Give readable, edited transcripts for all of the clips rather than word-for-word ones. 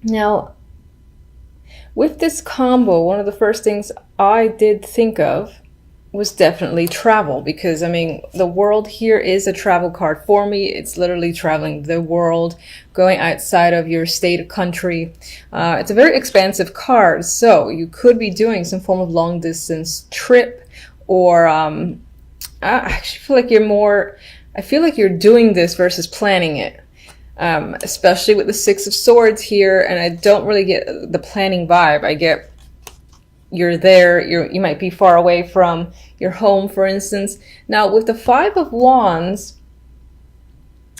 Now, with this combo, one of the first things I did think of was definitely travel, because I mean, the world here is a travel card for me. It's literally traveling the world, going outside of your state, country. It's a very expansive card, so you could be doing some form of long distance trip, or I actually feel like I feel like you're doing this versus planning it. Especially with the Six of Swords here, and I don't really get the planning vibe. I get you're there, you might be far away from your home, for instance. Now, with the Five of Wands,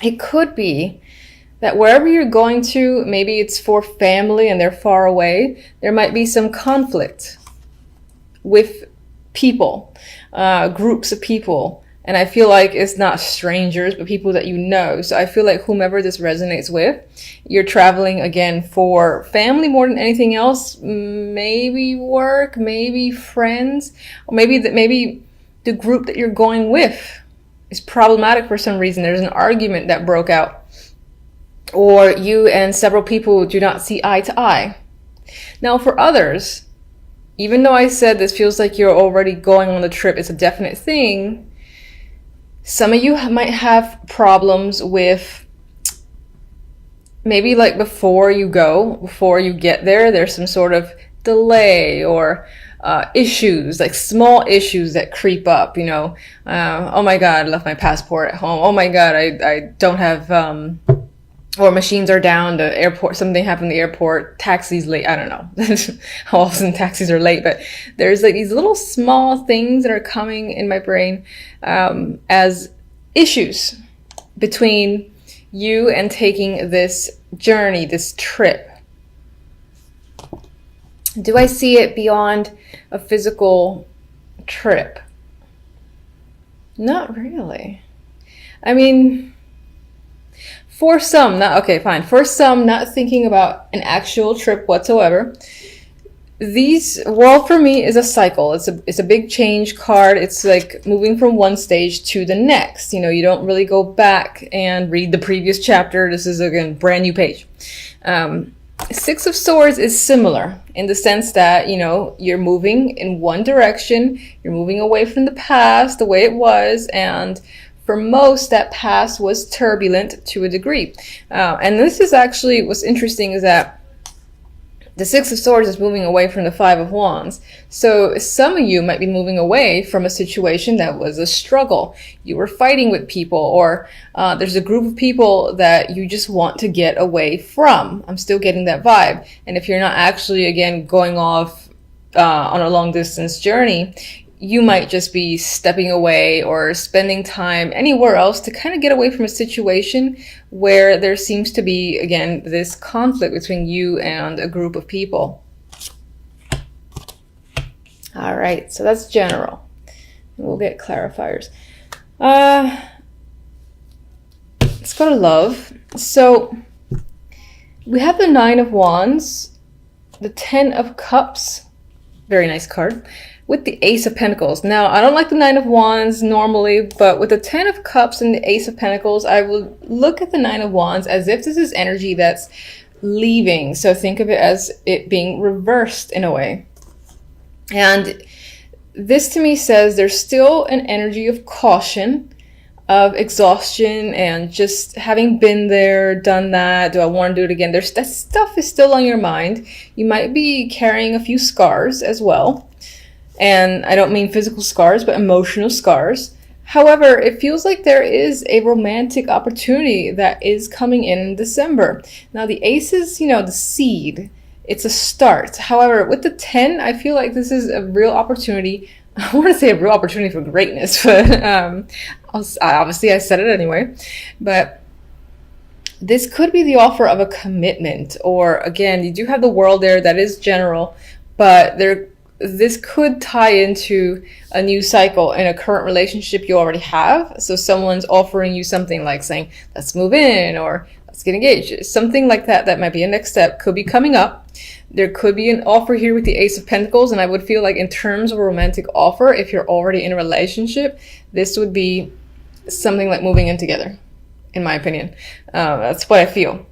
it could be that wherever you're going to, maybe it's for family and they're far away, there might be some conflict with people, groups of people. And I feel like it's not strangers, but people that you know. So I feel like whomever this resonates with, you're traveling again for family more than anything else. Maybe work, maybe friends, or maybe the group that you're going with is problematic for some reason. There's an argument that broke out, or you and several people do not see eye to eye. Now, for others, even though I said this feels like you're already going on the trip, it's a definite thing. Some of you might have problems with maybe like before you get there, there's some sort of delay or issues, like small issues that creep up, oh my God, I left my passport at home. Oh my God, I don't have, or machines are down, the airport, something happened at the airport, taxis late, I don't know how often taxis are late, but there's like these little small things that are coming in my brain as issues between you and taking this journey, this trip. Do I see it beyond a physical trip? Not really. I mean, for some, for some, not thinking about an actual trip whatsoever. For me, is a cycle. It's a big change card. It's like moving from one stage to the next. You don't really go back and read the previous chapter. This is, again, brand new page. Six of Swords is similar in the sense that, you're moving in one direction. You're moving away from the past, the way it was, and for most, that past was turbulent to a degree. And this is actually, what's interesting is that the Six of Swords is moving away from the Five of Wands. So some of you might be moving away from a situation that was a struggle. You were fighting with people, or there's a group of people that you just want to get away from. I'm still getting that vibe. And if you're not actually, again, going off on a long distance journey, you might just be stepping away or spending time anywhere else to kind of get away from a situation where there seems to be, again, this conflict between you and a group of people. All right, so that's general. We'll get clarifiers. Let's go to love. So we have the Nine of Wands, the Ten of Cups, very nice card, with the Ace of Pentacles. Now, I don't like the Nine of Wands normally, but with the Ten of Cups and the Ace of Pentacles, I will look at the Nine of Wands as if this is energy that's leaving. So think of it as it being reversed in a way. And this to me says there's still an energy of caution, of exhaustion, and just having been there, done that, do I want to do it again? That stuff is still on your mind. You might be carrying a few scars as well. And I don't mean physical scars, but emotional scars. However, it feels like there is a romantic opportunity that is coming in December. Now, the Ace is, the seed. It's a start. However, with the 10, I feel like this is a real opportunity. I want to say a real opportunity for greatness, but obviously I said it anyway. But this could be the offer of a commitment. Or, again, you do have the World there. That is general. But this could tie into a new cycle in a current relationship you already have. So someone's offering you something like saying, let's move in, or let's get engaged. Something like that might be a next step, could be coming up. There could be an offer here with the Ace of Pentacles, and I would feel like in terms of a romantic offer, if you're already in a relationship, this would be something like moving in together, in my opinion. That's what I feel.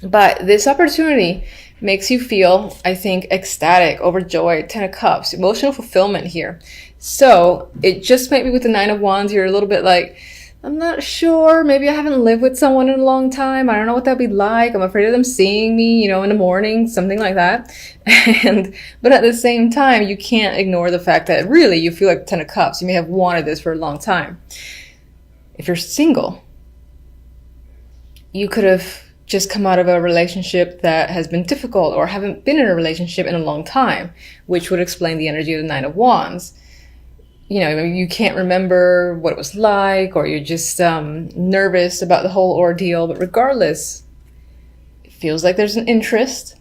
But this opportunity makes you feel, I think, ecstatic, overjoyed, 10 of Cups, emotional fulfillment here. So it just might be with the Nine of Wands, you're a little bit like, I'm not sure. Maybe I haven't lived with someone in a long time. I don't know what that'd be like. I'm afraid of them seeing me, in the morning, something like that. But at the same time, you can't ignore the fact that really you feel like 10 of Cups. You may have wanted this for a long time. If you're single, you could have just come out of a relationship that has been difficult or haven't been in a relationship in a long time, which would explain the energy of the Nine of Wands. Maybe you can't remember what it was like, or you're just nervous about the whole ordeal. But regardless, it feels like there's an interest.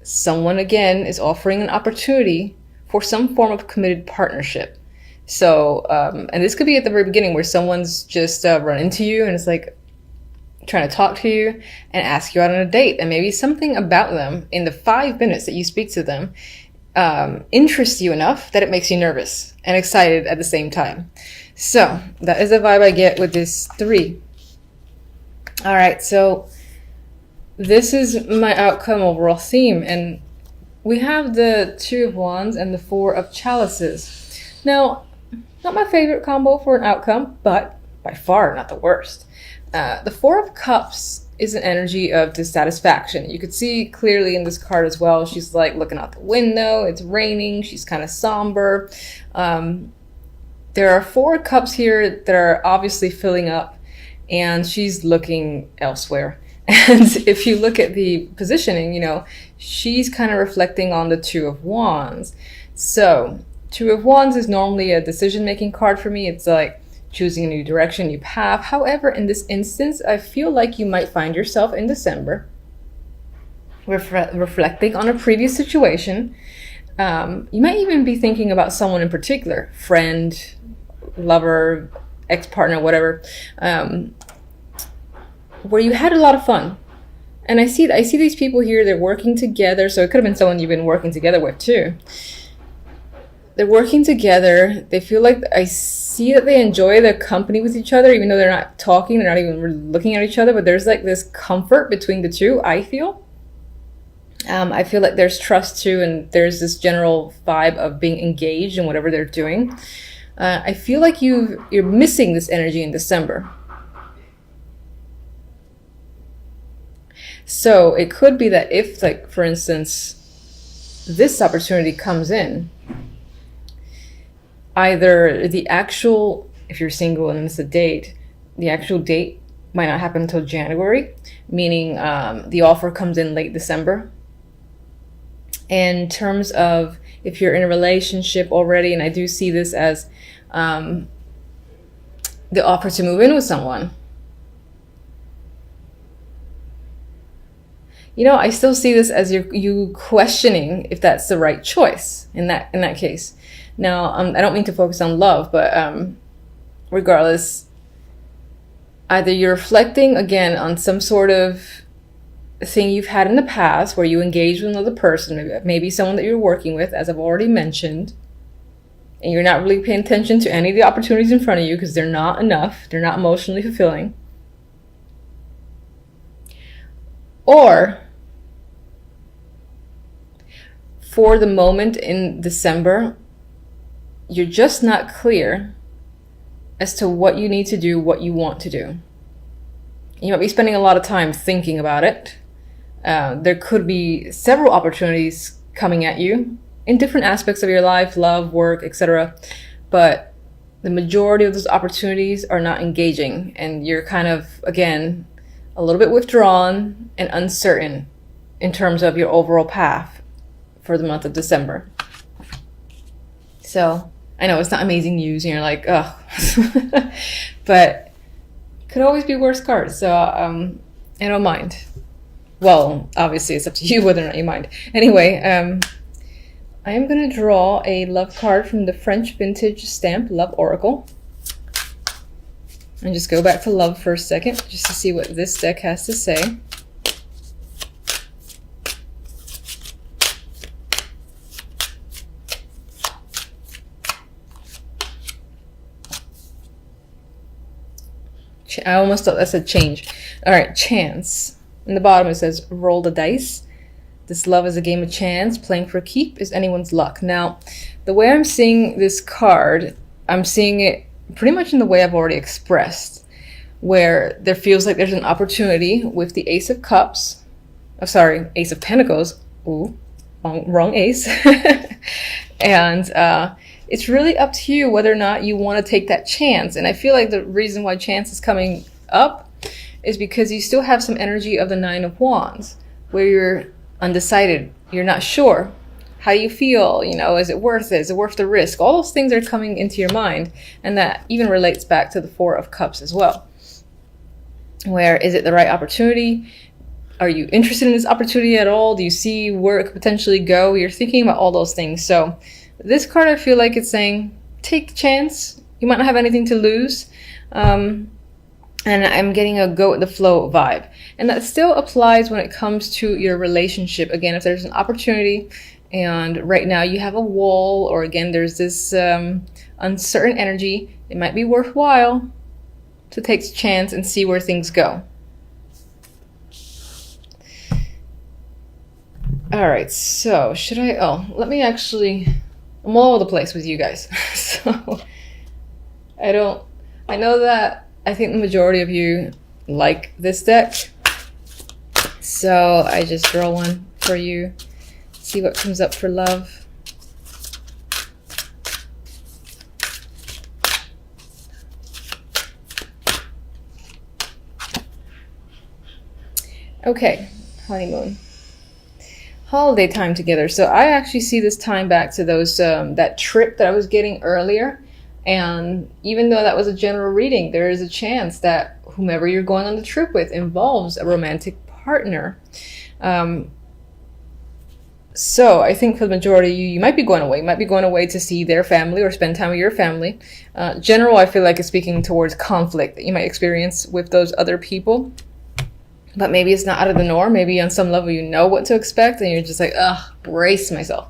Someone, again, is offering an opportunity for some form of committed partnership. So, and this could be at the very beginning where someone's just run into you and it's like trying to talk to you and ask you out on a date. And maybe something about them in the 5 minutes that you speak to them interests you enough that it makes you nervous and excited at the same time. So that is the vibe I get with this 3. All right, so this is my outcome overall theme, and we have the 2 of Wands and the 4 of Chalices. Now, not my favorite combo for an outcome, but by far not the worst. The 4 of Cups is an energy of dissatisfaction. You could see clearly in this card as well. She's like looking out the window. It's raining. She's kind of somber. There are 4 cups here that are obviously filling up, and she's looking elsewhere. And if you look at the positioning, she's kind of reflecting on the 2 of Wands. So 2 of Wands is normally a decision-making card for me. It's like choosing a new direction, new path. However, in this instance, I feel like you might find yourself in December reflecting on a previous situation. You might even be thinking about someone in particular, friend, lover, ex-partner, whatever, where you had a lot of fun. And I see these people here, they're working together. So it could have been someone you've been working together with too. They're working together. They feel like, I see that they enjoy their company with each other, even though they're not talking, they're not even really looking at each other, but there's like this comfort between the two, I feel. I feel like there's trust too, and there's this general vibe of being engaged in whatever they're doing. I feel like you're missing this energy in December. So it could be that if, like, for instance, this opportunity comes in, either the actual, if you're single and it's a date, the actual date might not happen until January, meaning the offer comes in late December. In terms of if you're in a relationship already, and I do see this as the offer to move in with someone, I still see this as you questioning if that's the right choice in that case. Now, I don't mean to focus on love, but regardless, either you're reflecting again on some sort of thing you've had in the past where you engaged with another person, maybe someone that you're working with, as I've already mentioned, and you're not really paying attention to any of the opportunities in front of you because they're not enough, they're not emotionally fulfilling. Or for the moment in December, you're just not clear as to what you need to do, what you want to do. You might be spending a lot of time thinking about it. There could be several opportunities coming at you in different aspects of your life, love, work, etc. But the majority of those opportunities are not engaging, and you're kind of, again, a little bit withdrawn and uncertain in terms of your overall path for the month of December. So I know it's not amazing news and you're like, oh, but it could always be worse cards. So I don't mind. Well, obviously it's up to you whether or not you mind. Anyway, I am going to draw a love card from the French vintage stamp Love Oracle. And just go back to love for a second just to see what this deck has to say. I almost thought that said change. All right, chance. In the bottom it says, roll the dice. This love is a game of chance. Playing for a keep is anyone's luck. Now, the way I'm seeing this card, I'm seeing it pretty much in the way I've already expressed, where there feels like there's an opportunity with the Ace of Cups. Oh, sorry, Ace of Pentacles. Ooh, wrong ace. And it's really up to you whether or not you want to take that chance. And I feel like the reason why chance is coming up is because you still have some energy of the Nine of Wands, where you're undecided, you're not sure. How do you feel? You know, is it worth it? Is it worth the risk? All those things are coming into your mind, and that even relates back to the Four of Cups as well. Where is it the right opportunity? Are you interested in this opportunity at all? Do you see where it could potentially go? You're thinking about all those things. So this card, I feel like it's saying, take the chance. You might not have anything to lose. And I'm getting a go with the flow vibe. And that still applies when it comes to your relationship. Again, if there's an opportunity and right now you have a wall, or again, there's this uncertain energy, it might be worthwhile to take a chance and see where things go. All right, so should I, let me actually, I'm all over the place with you guys. So I know that I think the majority of you like this deck. So I just draw one for you, see what comes up for love. Okay, honeymoon. Holiday time together. So I actually see this time back to those that trip that I was getting earlier. And even though that was a general reading, there is a chance that whomever you're going on the trip with involves a romantic partner. So I think for the majority of you, you might be going away. You might be going away to see their family or spend time with your family. General, I feel like is speaking towards conflict that you might experience with those other people. But maybe it's not out of the norm. Maybe on some level you know what to expect and you're just like, ugh, brace myself.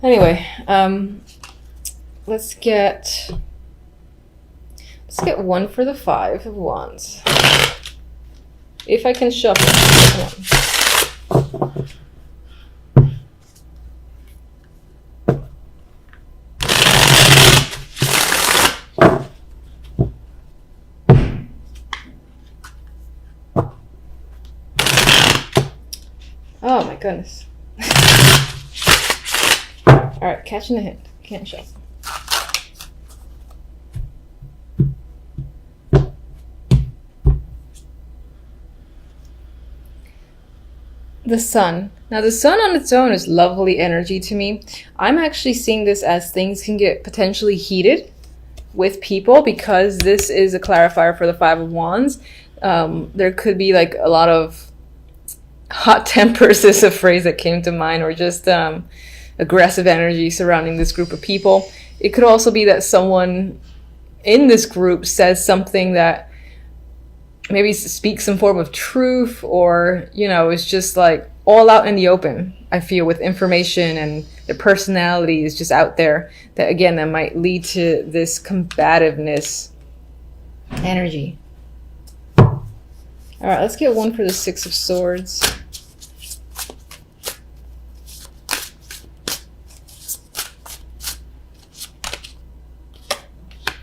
Anyway, let's get one for the Five of Wands. If I can shuffle. Oh my goodness. Alright, catching the hint. Can't shuffle. The Sun. Now the Sun on its own is lovely energy to me. I'm actually seeing this as things can get potentially heated with people because this is a clarifier for the Five of Wands. There could be like a lot of hot tempers is a phrase that came to mind, or just aggressive energy surrounding this group of people. It could also be that someone in this group says something that maybe speaks some form of truth, or, you know, it's just like all out in the open, I feel, with information, and their personality is just out there, that again, that might lead to this combativeness energy. All right, let's get one for the Six of Swords.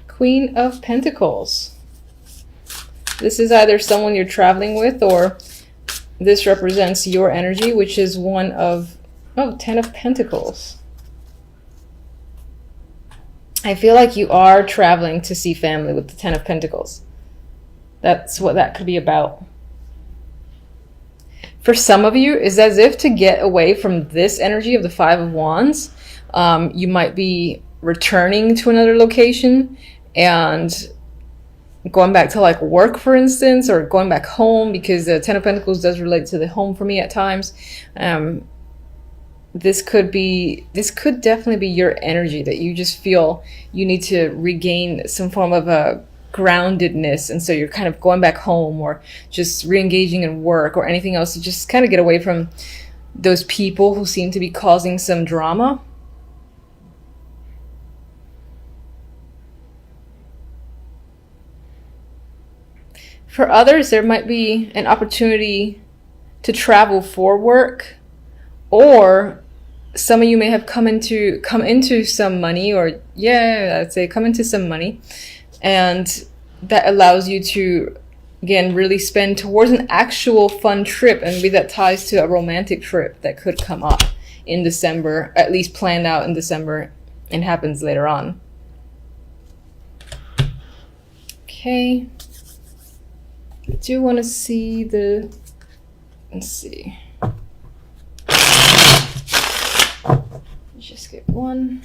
Queen of Pentacles. This is either someone you're traveling with, or this represents your energy, which is one of, Ten of Pentacles. I feel like you are traveling to see family with the Ten of Pentacles. That's what that could be about. For some of you, it's as if to get away from this energy of the Five of Wands, you might be returning to another location and going back to like work, for instance, or going back home, because the Ten of Pentacles does relate to the home for me at times. This could definitely be your energy, that you just feel you need to regain some form of a groundedness, and so you're kind of going back home, or just re-engaging in work or anything else to just kind of get away from those people who seem to be causing some drama. For others, there might be an opportunity to travel for work, or some of you may have come into some money, or yeah, I'd say come into some money, and that allows you to, again, really spend towards an actual fun trip, and maybe that ties to a romantic trip that could come up in December, at least planned out in December, and happens later on. Okay. I do want to see let's see. Just get one.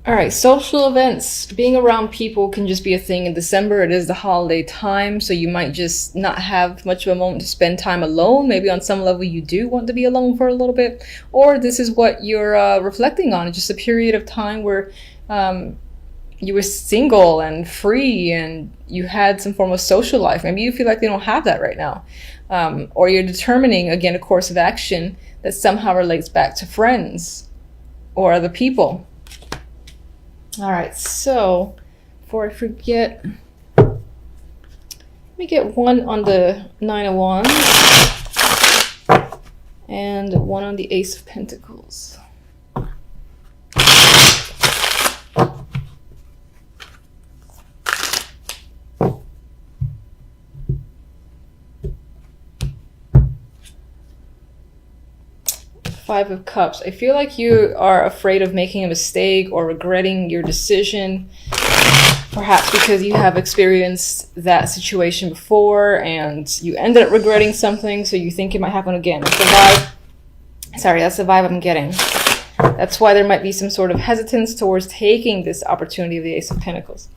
All right, social events, being around people can just be a thing in December. It is the holiday time, so you might just not have much of a moment to spend time alone. Maybe on some level you do want to be alone for a little bit, or this is what you're reflecting on. It's just a period of time where you were single and free and you had some form of social life. Maybe you feel like you don't have that right now. Or you're determining, again, a course of action that somehow relates back to friends or other people. All right, so before I forget, let me get one on the Nine of Wands and one on the Ace of Pentacles. Five of Cups. I feel like you are afraid of making a mistake or regretting your decision, perhaps because you have experienced that situation before and you ended up regretting something, so you think it might happen again. That's the vibe. Sorry, that's the vibe I'm getting. That's why there might be some sort of hesitance towards taking this opportunity of the Ace of Pentacles.